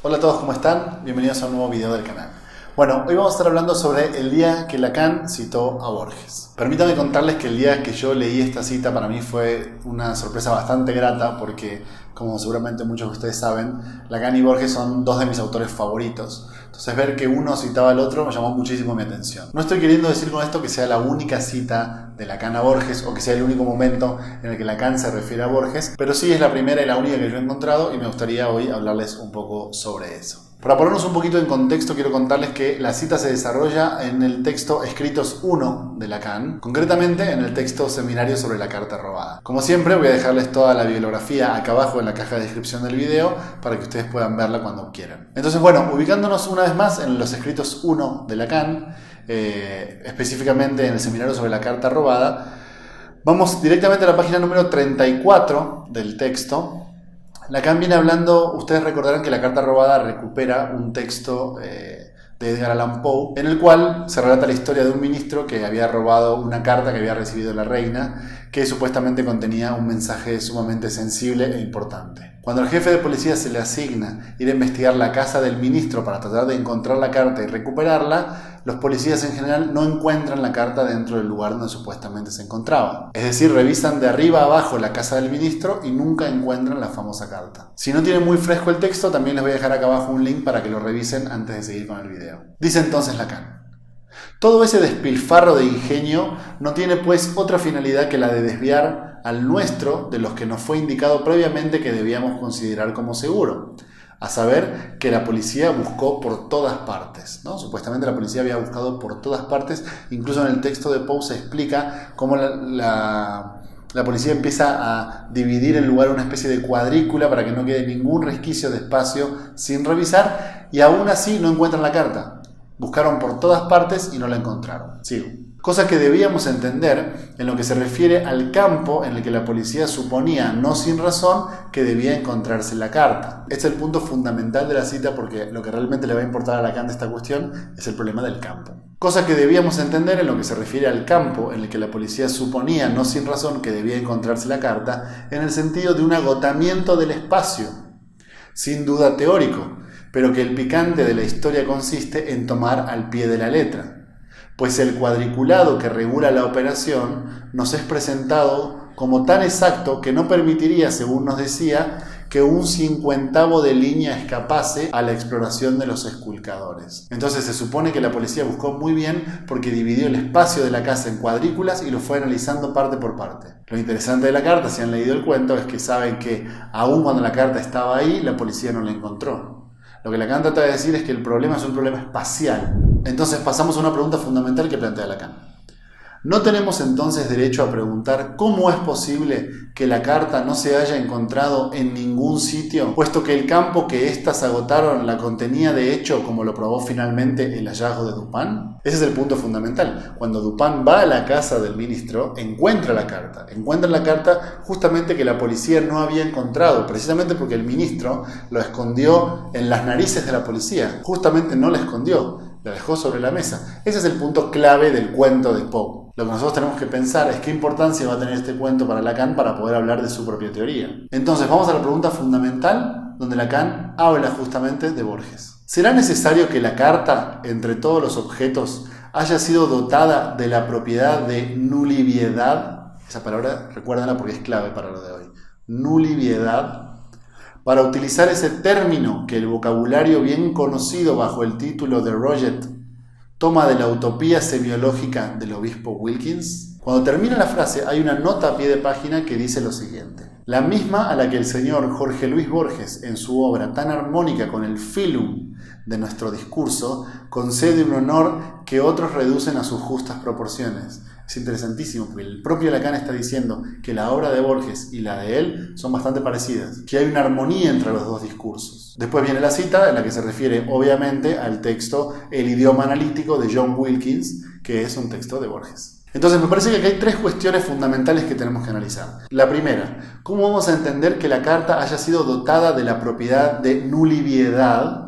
Hola a todos, ¿cómo están? Bienvenidos a un nuevo video del canal. Bueno, hoy vamos a estar hablando sobre el día que Lacan citó a Borges. Permítanme contarles que el día que yo leí esta cita para mí fue una sorpresa bastante grata porque, como seguramente muchos de ustedes saben, Lacan y Borges son dos de mis autores favoritos. Entonces ver que uno citaba al otro me llamó muchísimo mi atención. No estoy queriendo decir con esto que sea la única cita de Lacan a Borges o que sea el único momento en el que Lacan se refiere a Borges, pero sí es la primera y la única que yo he encontrado y me gustaría hoy hablarles un poco sobre eso. Para ponernos un poquito en contexto, quiero contarles que la cita se desarrolla en el texto Escritos 1 de Lacan, concretamente en el texto Seminario sobre la carta robada. Como siempre, voy a dejarles toda la bibliografía acá abajo en la caja de descripción del video para que ustedes puedan verla cuando quieran. Entonces, bueno, ubicándonos una vez más en los Escritos 1 de Lacan, específicamente en el Seminario sobre la carta robada, vamos directamente a la página número 34 del texto. Lacan viene hablando, ustedes recordarán que la carta robada recupera un texto de Edgar Allan Poe, en el cual se relata la historia de un ministro que había robado una carta que había recibido la reina, que supuestamente contenía un mensaje sumamente sensible e importante. Cuando al jefe de policía se le asigna ir a investigar la casa del ministro para tratar de encontrar la carta y recuperarla, los policías en general no encuentran la carta dentro del lugar donde supuestamente se encontraba. Es decir, revisan de arriba a abajo la casa del ministro y nunca encuentran la famosa carta. Si no tienen muy fresco el texto, también les voy a dejar acá abajo un link para que lo revisen antes de seguir con el video. Dice entonces Lacan: todo ese despilfarro de ingenio no tiene pues otra finalidad que la de desviar al nuestro de los que nos fue indicado previamente que debíamos considerar como seguro, a saber que la policía buscó por todas partes, ¿no? Supuestamente la policía había buscado por todas partes, incluso en el texto de Poe se explica cómo la policía empieza a dividir el lugar en una especie de cuadrícula para que no quede ningún resquicio de espacio sin revisar, y aún así no encuentran la carta. Buscaron por todas partes y no la encontraron. Sigo. Cosa que debíamos entender en lo que se refiere al campo en el que la policía suponía, no sin razón, que debía encontrarse la carta. Este es el punto fundamental de la cita porque lo que realmente le va a importar a Lacan de esta cuestión es el problema del campo. Cosa que debíamos entender en lo que se refiere al campo en el que la policía suponía, no sin razón, que debía encontrarse la carta, en el sentido de un agotamiento del espacio, sin duda teórico, pero que el picante de la historia consiste en tomar al pie de la letra. Pues el cuadriculado que regula la operación nos es presentado como tan exacto que no permitiría, según nos decía, que un 50avo de línea escapase a la exploración de los esculcadores. Entonces se supone que la policía buscó muy bien porque dividió el espacio de la casa en cuadrículas y lo fue analizando parte por parte. Lo interesante de la carta, si han leído el cuento, es que saben que aun cuando la carta estaba ahí, la policía no la encontró. Lo que Lacan trata de decir es que el problema es un problema espacial. Entonces pasamos a una pregunta fundamental que plantea Lacan. ¿No tenemos entonces derecho a preguntar cómo es posible que la carta no se haya encontrado en ningún sitio, puesto que el campo que éstas agotaron la contenía de hecho, como lo probó finalmente el hallazgo de Dupin? Ese es el punto fundamental. Cuando Dupin va a la casa del ministro, encuentra la carta justamente que la policía no había encontrado, precisamente porque el ministro lo escondió en las narices de la policía. Justamente no la escondió, la dejó sobre la mesa. Ese es el punto clave del cuento de Poe. Lo que nosotros tenemos que pensar es qué importancia va a tener este cuento para Lacan para poder hablar de su propia teoría. Entonces vamos a la pregunta fundamental donde Lacan habla justamente de Borges. ¿Será necesario que la carta, entre todos los objetos, haya sido dotada de la propiedad de nuliviedad? Esa palabra, recuérdenla porque es clave para lo de hoy. Nuliviedad. Para utilizar ese término que el vocabulario bien conocido bajo el título de Roget toma de la utopía semiológica del obispo Wilkins. Cuando termina la frase hay una nota a pie de página que dice lo siguiente: la misma a la que el señor Jorge Luis Borges, en su obra tan armónica con el filum de nuestro discurso, concede un honor que otros reducen a sus justas proporciones. Es interesantísimo porque el propio Lacan está diciendo que la obra de Borges y la de él son bastante parecidas, que hay una armonía entre los dos discursos. Después viene la cita en la que se refiere obviamente al texto El idioma analítico de John Wilkins, que es un texto de Borges. Entonces me parece que aquí hay tres cuestiones fundamentales que tenemos que analizar. La primera, ¿cómo vamos a entender que la carta haya sido dotada de la propiedad de nuliviedad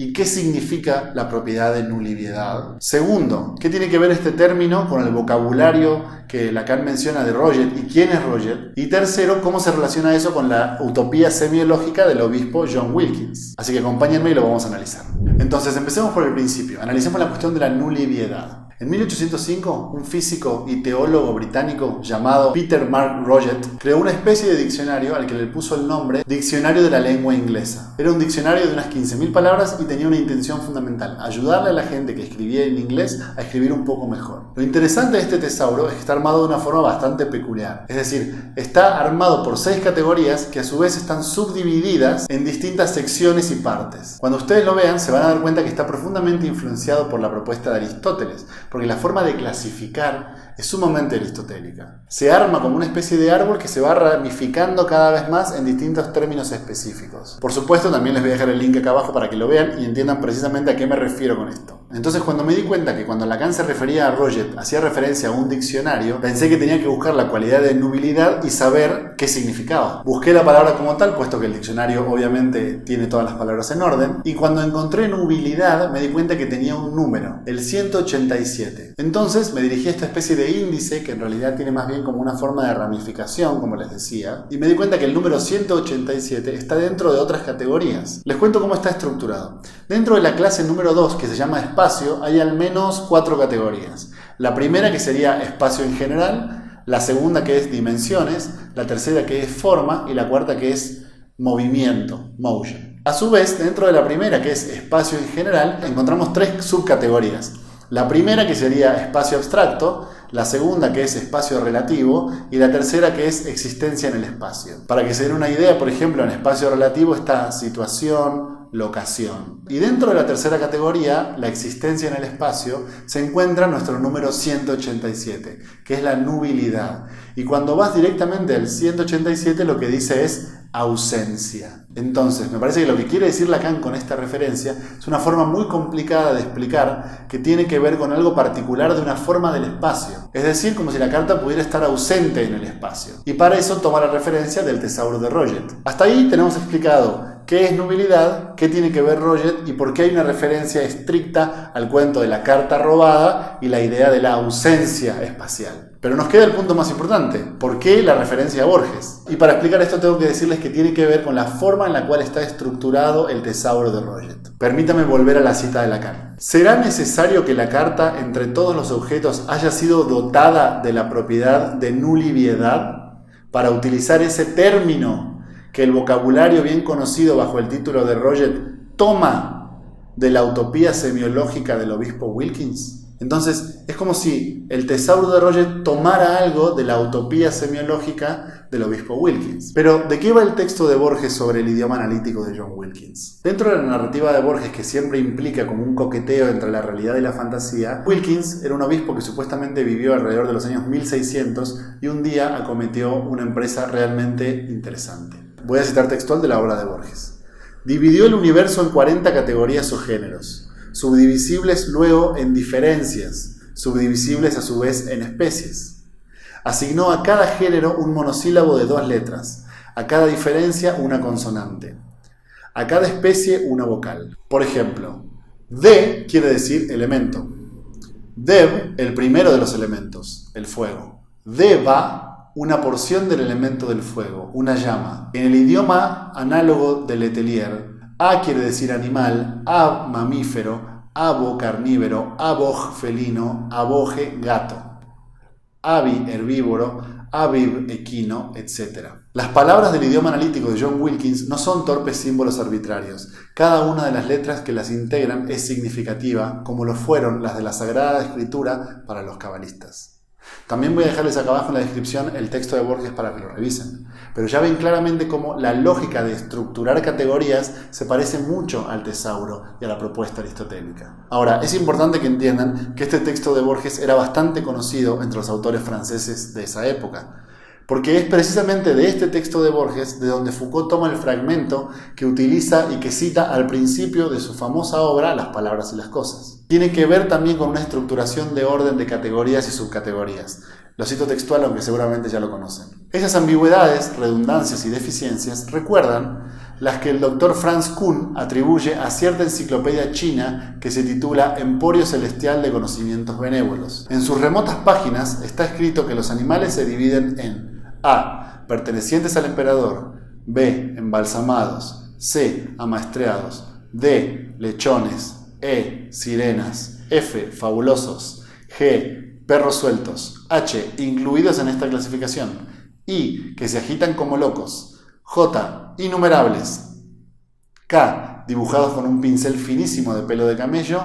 ¿Y qué significa la propiedad de nulividad? Segundo, ¿qué tiene que ver este término con el vocabulario que Lacan menciona de Roget y quién es Roget? Y tercero, ¿cómo se relaciona eso con la utopía semiológica del obispo John Wilkins? Así que acompáñenme y lo vamos a analizar. Entonces, empecemos por el principio. Analicemos la cuestión de la nulividad. En 1805, un físico y teólogo británico llamado Peter Mark Roget creó una especie de diccionario al que le puso el nombre Diccionario de la Lengua Inglesa. Era un diccionario de unas 15.000 palabras y tenía una intención fundamental: ayudarle a la gente que escribía en inglés a escribir un poco mejor. Lo interesante de este tesauro es que está armado de una forma bastante peculiar. Es decir, está armado por 6 categorías que a su vez están subdivididas en distintas secciones y partes. Cuando ustedes lo vean, se van a dar cuenta que está profundamente influenciado por la propuesta de Aristóteles, porque la forma de clasificar es sumamente aristotélica. Se arma como una especie de árbol que se va ramificando cada vez más en distintos términos específicos. Por supuesto, también les voy a dejar el link acá abajo para que lo vean y entiendan precisamente a qué me refiero con esto. Entonces, cuando me di cuenta que cuando Lacan se refería a Roget hacía referencia a un diccionario, pensé que tenía que buscar la cualidad de nubilidad y saber qué significaba. Busqué la palabra como tal, puesto que el diccionario obviamente tiene todas las palabras en orden, y cuando encontré nubilidad me di cuenta que tenía un número, el 187. Entonces me dirigí a esta especie de índice, que en realidad tiene más bien como una forma de ramificación, como les decía, y me di cuenta que el número 187 está dentro de otras categorías. Les cuento cómo está estructurado. Dentro de la clase número 2, que se llama espacio, hay al menos 4 categorías. La primera, que sería espacio en general, la segunda, que es dimensiones, la tercera, que es forma, y la cuarta, que es movimiento, motion. A su vez, dentro de la primera, que es espacio en general, encontramos 3 subcategorías. La primera, que sería espacio abstracto, la segunda, que es espacio relativo, y la tercera, que es existencia en el espacio. Para que se den una idea, por ejemplo, en espacio relativo está situación, locación. Y dentro de la tercera categoría, la existencia en el espacio, se encuentra nuestro número 187, que es la nubilidad. Y cuando vas directamente al 187, lo que dice es ausencia. Entonces, me parece que lo que quiere decir Lacan con esta referencia es una forma muy complicada de explicar que tiene que ver con algo particular de una forma del espacio. Es decir, como si la carta pudiera estar ausente en el espacio. Y para eso toma la referencia del tesauro de Roget. Hasta ahí tenemos explicado qué es nubilidad, qué tiene que ver Roget y por qué hay una referencia estricta al cuento de la carta robada y la idea de la ausencia espacial. Pero nos queda el punto más importante: ¿por qué la referencia a Borges? Y para explicar esto tengo que decirles que tiene que ver con la forma en la cual está estructurado el tesauro de Roget. Permítame volver a la cita de Lacan. ¿Será necesario que la carta entre todos los objetos haya sido dotada de la propiedad de nulividad para utilizar ese término que el vocabulario bien conocido bajo el título de Roget toma de la utopía semiológica del obispo Wilkins? Entonces, es como si el tesauro de Roget tomara algo de la utopía semiológica del obispo Wilkins. Pero, ¿de qué va el texto de Borges sobre el idioma analítico de John Wilkins? Dentro de la narrativa de Borges, que siempre implica como un coqueteo entre la realidad y la fantasía, Wilkins era un obispo que supuestamente vivió alrededor de los años 1600 y un día acometió una empresa realmente interesante. Voy a citar textual de la obra de Borges. Dividió el universo en 40 categorías o géneros, subdivisibles luego en diferencias, subdivisibles a su vez en especies. Asignó a cada género un monosílabo de 2 letras, a cada diferencia una consonante, a cada especie una vocal. Por ejemplo, de quiere decir elemento, deb, el primero de los elementos, el fuego, deba, una porción del elemento del fuego, una llama. En el idioma análogo del Letelier, a quiere decir animal, a mamífero, abo carnívoro, aboj felino, aboje gato, abi herbívoro, abib equino, etc. Las palabras del idioma analítico de John Wilkins no son torpes símbolos arbitrarios. Cada una de las letras que las integran es significativa, como lo fueron las de la Sagrada Escritura para los cabalistas. También voy a dejarles acá abajo en la descripción el texto de Borges para que lo revisen. Pero ya ven claramente cómo la lógica de estructurar categorías se parece mucho al tesauro y a la propuesta aristotélica. Ahora, es importante que entiendan que este texto de Borges era bastante conocido entre los autores franceses de esa época, porque es precisamente de este texto de Borges de donde Foucault toma el fragmento que utiliza y que cita al principio de su famosa obra Las palabras y las cosas. Tiene que ver también con una estructuración de orden de categorías y subcategorías. Lo cito textual, aunque seguramente ya lo conocen. Esas ambigüedades, redundancias y deficiencias recuerdan las que el doctor Franz Kuhn atribuye a cierta enciclopedia china que se titula Emporio Celestial de Conocimientos Benévolos. En sus remotas páginas está escrito que los animales se dividen en A. Pertenecientes al emperador, B. Embalsamados, C. Amaestreados, D. Lechones, E. Sirenas, F. Fabulosos, G. Perros sueltos, H. Incluidos en esta clasificación, I. Que se agitan como locos, J. Innumerables, K. Dibujados con un pincel finísimo de pelo de camello,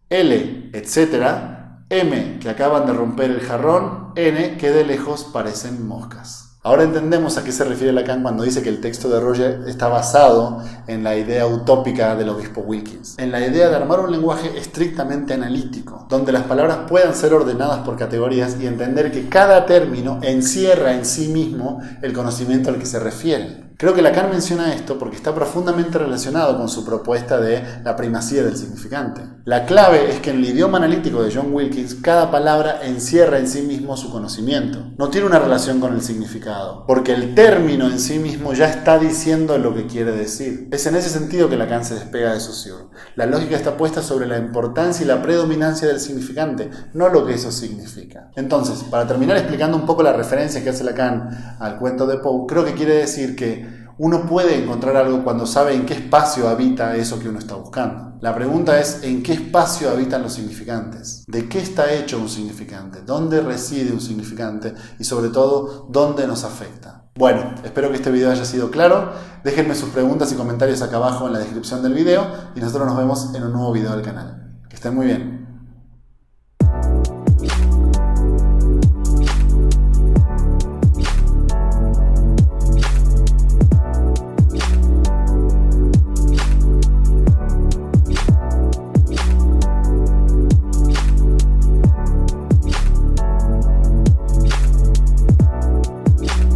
L. Etcétera, M. Que acaban de romper el jarrón, N. Que de lejos parecen moscas. Ahora entendemos a qué se refiere Lacan cuando dice que el texto de Roger está basado en la idea utópica del obispo Wilkins, en la idea de armar un lenguaje estrictamente analítico, donde las palabras puedan ser ordenadas por categorías y entender que cada término encierra en sí mismo el conocimiento al que se refiere. Creo que Lacan menciona esto porque está profundamente relacionado con su propuesta de la primacía del significante. La clave es que en el idioma analítico de John Wilkins, cada palabra encierra en sí mismo su conocimiento. No tiene una relación con el significado, porque el término en sí mismo ya está diciendo lo que quiere decir. Es en ese sentido que Lacan se despega de Saussure. La lógica está puesta sobre la importancia y la predominancia del significante, no lo que eso significa. Entonces, para terminar explicando un poco la referencia que hace Lacan al cuento de Poe, creo que quiere decir que uno puede encontrar algo cuando sabe en qué espacio habita eso que uno está buscando. La pregunta es, ¿en qué espacio habitan los significantes? ¿De qué está hecho un significante? ¿Dónde reside un significante? Y sobre todo, ¿dónde nos afecta? Bueno, espero que este video haya sido claro. Déjenme sus preguntas y comentarios acá abajo en la descripción del video y nosotros nos vemos en un nuevo video del canal. Que estén muy bien.